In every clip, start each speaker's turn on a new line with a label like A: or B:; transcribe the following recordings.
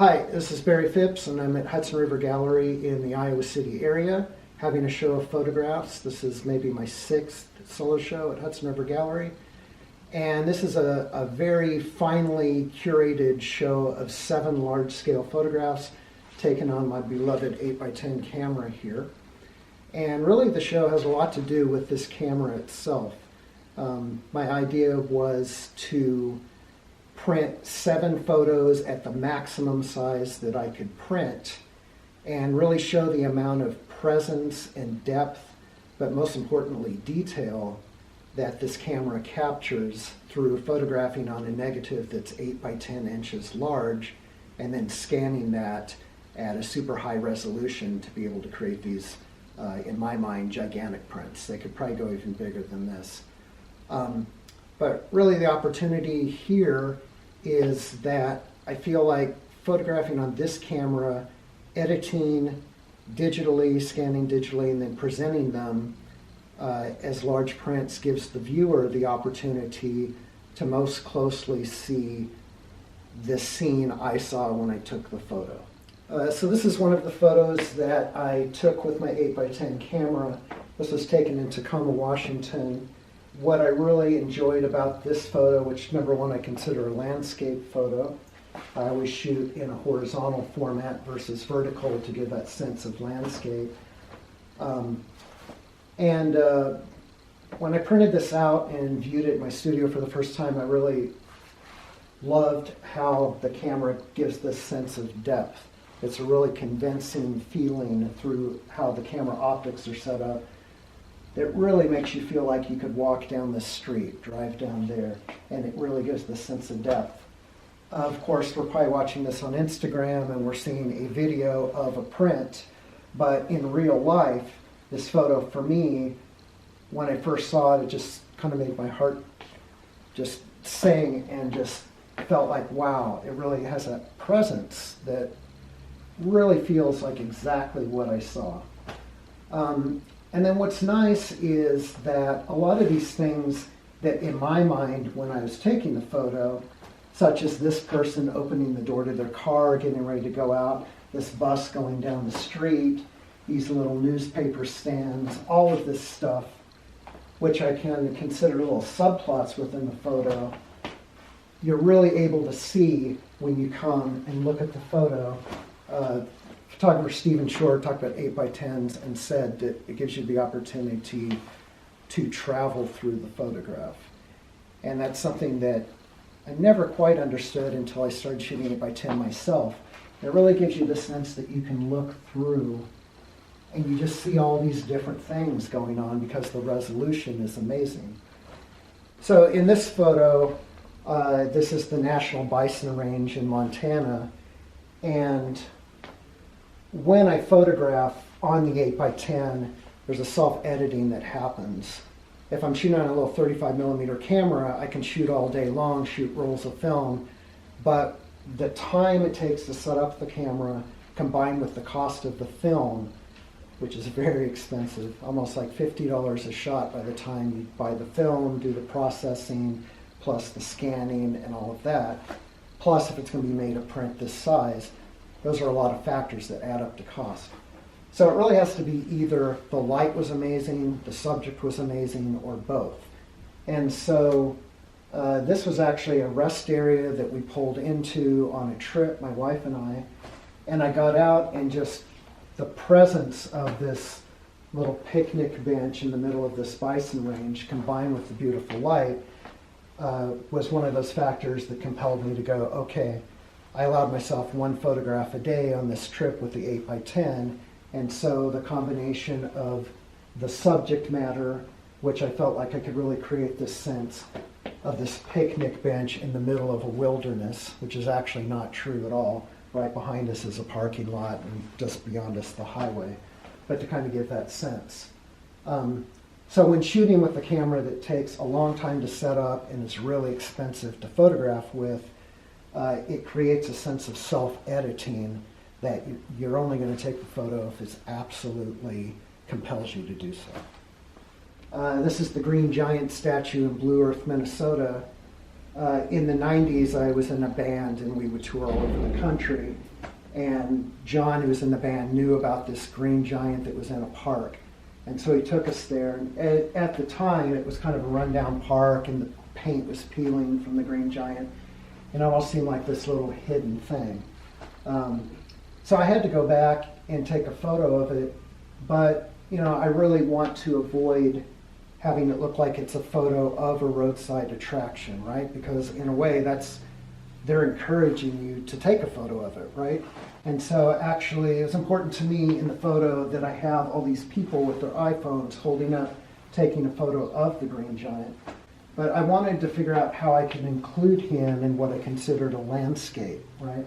A: Hi, this is Barry Phipps, and I'm at Hudson River Gallery in the Iowa City area, having a show of photographs. This is maybe my 6th solo show at Hudson River Gallery. And this is a very finely curated show of 7 large-scale photographs taken on my beloved 8x10 camera here. And really the show has a lot to do with this camera itself. My idea was to print 7 photos at the maximum size that I could print and really show the amount of presence and depth, but most importantly detail, that this camera captures through photographing on a negative that's 8 by 10 inches large and then scanning that at a super high resolution to be able to create these, in my mind, gigantic prints. They could probably go even bigger than this. But really the opportunity here is that I feel like photographing on this camera, editing digitally, scanning digitally, and then presenting them as large prints gives the viewer the opportunity to most closely see the scene I saw when I took the photo. So this is one of the photos that I took with my 8x10 camera. This was taken in Tacoma, Washington. What I really enjoyed about this photo, which number one I consider a landscape photo, I always shoot in a horizontal format versus vertical to give that sense of landscape. When I printed this out and viewed it in my studio for the first time, I really loved how the camera gives this sense of depth. It's a really convincing feeling through how the camera optics are set up. It really makes you feel like you could walk down the street, drive down there, and it really gives the sense of depth. Of course, we're probably watching this on Instagram and we're seeing a video of a print, but in real life, this photo for me, when I first saw it, it just kind of made my heart just sing and just felt like, wow, it really has a presence that really feels like exactly what I saw. And then what's nice is that a lot of these things that in my mind when I was taking the photo, such as this person opening the door to their car, getting ready to go out, this bus going down the street, these little newspaper stands, all of this stuff, which I can consider little subplots within the photo, you're really able to see when you come and look at the photo. Photographer Stephen Shore talked about 8x10s and said that it gives you the opportunity to travel through the photograph. And that's something that I never quite understood until I started shooting 8x10 myself. It really gives you the sense that you can look through and you just see all these different things going on because the resolution is amazing. So in this photo, this is the National Bison Range in Montana, and when I photograph on the 8x10, there's a self-editing that happens. If I'm shooting on a little 35mm camera, I can shoot all day long, shoot rolls of film, but the time it takes to set up the camera combined with the cost of the film, which is very expensive, almost like $50 a shot by the time you buy the film, do the processing, plus the scanning and all of that, plus if it's going to be made a print this size, those are a lot of factors that add up to cost. So it really has to be either the light was amazing, the subject was amazing, or both. And so this was actually a rest area that we pulled into on a trip, my wife and I got out, and just the presence of this little picnic bench in the middle of this bison range combined with the beautiful light was one of those factors that compelled me to go, okay, I allowed myself 1 photograph a day on this trip with the 8x10, and so the combination of the subject matter, which I felt like I could really create this sense of this picnic bench in the middle of a wilderness, which is actually not true at all. Right behind us is a parking lot and just beyond us the highway, but to kind of give that sense. So when shooting with a camera that takes a long time to set up and is really expensive to photograph with, it creates a sense of self-editing that you're only going to take the photo if it absolutely compels you to do so. This is the Green Giant statue in Blue Earth, Minnesota. In the 90s, I was in a band and we would tour all over the country. And John, who was in the band, knew about this green giant that was in a park. And so he took us there. And at the time, it was kind of a rundown park and the paint was peeling from the green giant. And it almost seemed like this little hidden thing. So I had to go back and take a photo of it. But, I really want to avoid having it look like it's a photo of a roadside attraction, right? Because in a way, they're encouraging you to take a photo of it, right? And so actually, it's important to me in the photo that I have all these people with their iPhones holding up, taking a photo of the green giant. But I wanted to figure out how I could include him in what I considered a landscape, right?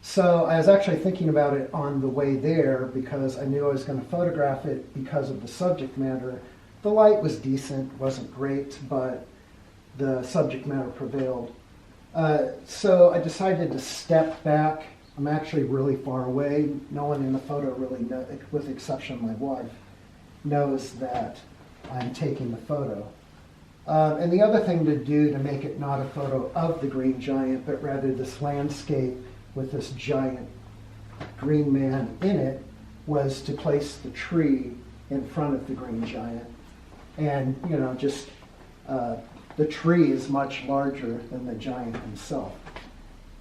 A: So I was actually thinking about it on the way there because I knew I was going to photograph it because of the subject matter. The light was decent, wasn't great, but the subject matter prevailed. So I decided to step back. I'm actually really far away. No one in the photo really knows, with the exception of my wife, knows that I'm taking the photo. And the other thing to do to make it not a photo of the green giant, but rather this landscape with this giant green man in it, was to place the tree in front of the green giant. And, the tree is much larger than the giant himself.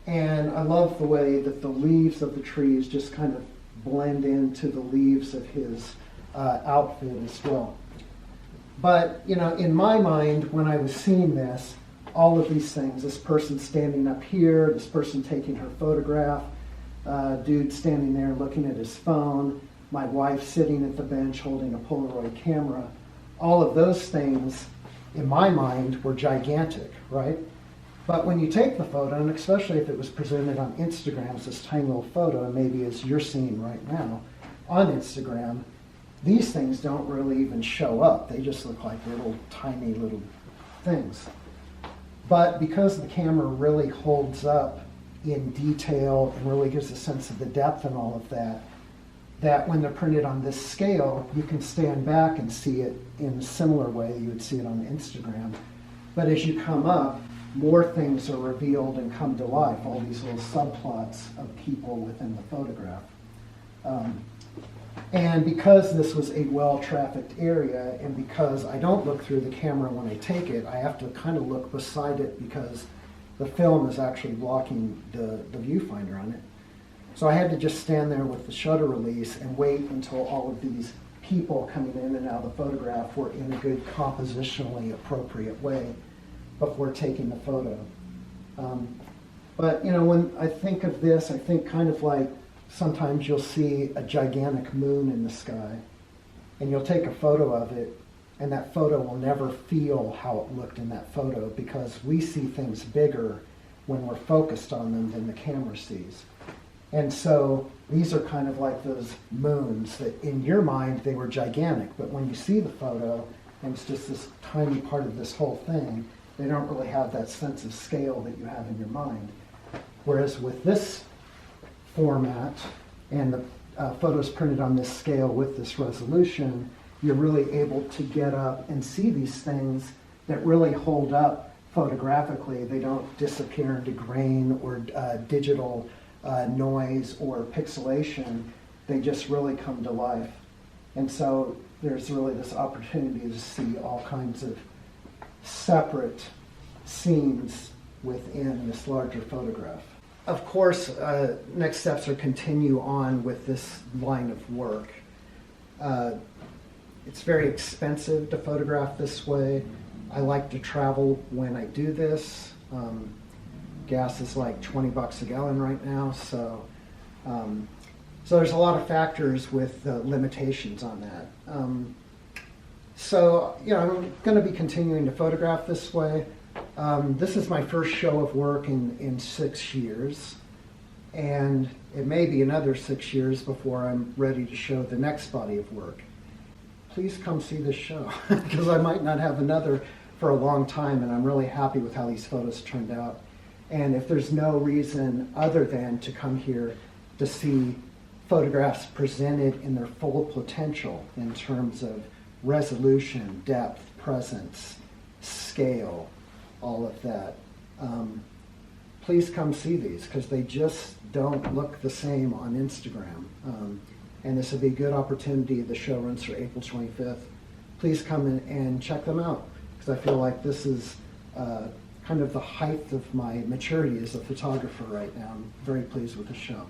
A: And I love the way that the leaves of the trees just kind of blend into the leaves of his outfit as well. But, in my mind, when I was seeing this, all of these things, this person standing up here, this person taking her photograph, dude standing there looking at his phone, my wife sitting at the bench holding a Polaroid camera, all of those things, in my mind, were gigantic, right? But when you take the photo, and especially if it was presented on Instagram as this tiny little photo, and maybe as you're seeing right now on Instagram, these things don't really even show up. They just look like little tiny little things. But because the camera really holds up in detail and really gives a sense of the depth and all of that, that when they're printed on this scale, you can stand back and see it in a similar way you would see it on Instagram. But as you come up, more things are revealed and come to life, all these little subplots of people within the photograph. And because this was a well-trafficked area, and because I don't look through the camera when I take it, I have to kind of look beside it because the film is actually blocking the viewfinder on it. So I had to just stand there with the shutter release and wait until all of these people coming in and out of the photograph were in a good compositionally appropriate way before taking the photo. But when I think of this, I think kind of like sometimes you'll see a gigantic moon in the sky and you'll take a photo of it, and that photo will never feel how it looked in that photo because we see things bigger when we're focused on them than the camera sees. And so these are kind of like those moons that in your mind they were gigantic, but when you see the photo and it's just this tiny part of this whole thing, they don't really have that sense of scale that you have in your mind. Whereas with this format and the photos printed on this scale with this resolution, you're really able to get up and see these things that really hold up photographically. They don't disappear into grain or digital noise or pixelation. They just really come to life. And so there's really this opportunity to see all kinds of separate scenes within this larger photograph. Of course, next steps are continue on with this line of work. It's very expensive to photograph this way. I like to travel when I do this. Gas is like $20 a gallon right now, so there's a lot of factors with limitations on that. So I'm going to be continuing to photograph this way. This is my first show of work in 6 years, and it may be another 6 years before I'm ready to show the next body of work. Please come see this show, because I might not have another for a long time, and I'm really happy with how these photos turned out. And if there's no reason other than to come here to see photographs presented in their full potential in terms of resolution, depth, presence, scale, all of that. Please come see these because they just don't look the same on Instagram. And this would be a good opportunity. The show runs for April 25th. Please come in and check them out because I feel like this is kind of the height of my maturity as a photographer right now. I'm very pleased with the show.